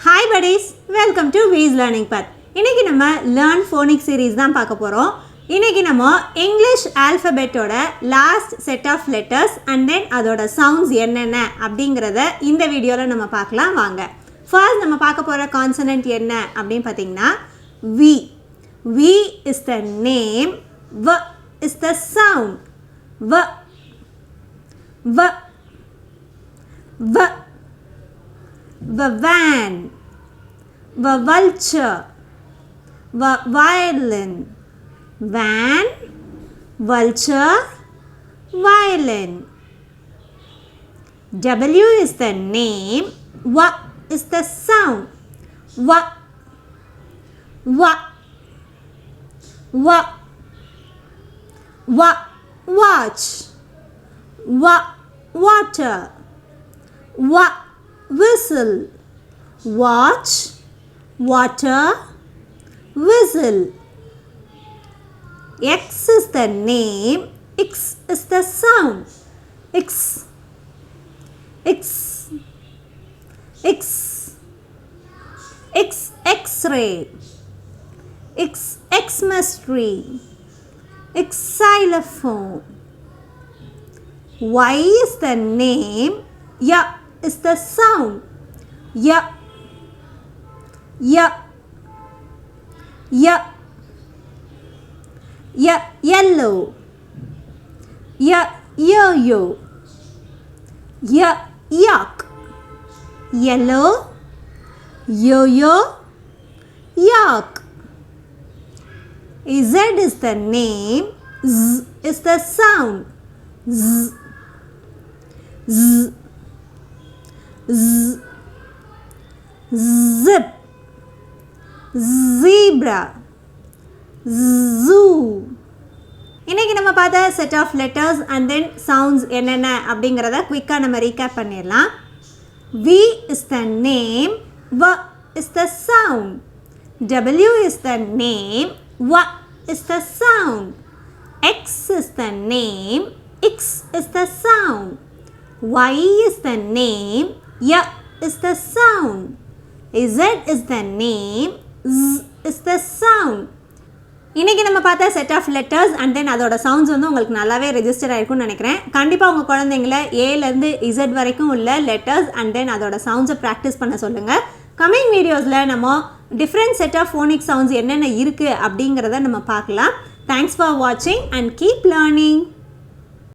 Hi buddies, welcome to V's Learning Path. இன்னைக்கு நம்ம Learn Phonics series தான் பார்க்க போறோம். இன்னைக்கு நம்ம English alphabet ஓட last set of letters and then அதோட sounds என்னென்ன அப்படிங்கறத இந்த வீடியோல நம்ம பார்க்கலாம் வாங்க. First நம்ம பார்க்க போற consonant என்ன அப்படினு பாத்தீங்கன்னா V. V is the name, V is the sound. V V V the van, the vulture, the violin. Van, vulture, violin. W is the name, W is the sound. W, W, W, W, watch. W, water. W, whistle. Watch, water, whistle. X is the name, X is the sound. X, X, X, X, X-ray. X, Xmas-tree. X, xylophone. Y is the name, Y is the sound. Y, Y, Y, Y, yellow. Y, yo-yo. Y, yuck. Yellow, yo-yo, yuck. Z is the name, Z is the sound. Z, Z, Z, zip, zebra, zoo. இன்னைக்கு நம்ம பார்த்த set of letters and then sounds என்னென்ன அப்படிங்கறத குயிக்கா நம்ம recap பண்ணிரலாம். V is the name, V is the sound. W is the name, W is the sound. X is the name, X is the sound. Y is the name, Y is the sound. Z is the name, Z is the sound. இன்னைக்கு நம்ம பார்த்த set of letters and then அதோட sounds வந்து உங்களுக்கு நல்லாவே register ஆயிருக்கும்னு நினைக்கிறேன். கண்டிப்பா உங்க குழந்தைகளை A ல இருந்து Z வரைக்கும் உள்ள letters and then அதோட sounds பிராக்டீஸ் பண்ண சொல்லுங்க. கமிங் வீடியோஸ்ல நம்ம different set of phonic sounds என்னென்ன இருக்கு அப்படிங்கறத நம்ம பார்க்கலாம். Thanks for watching and keep learning.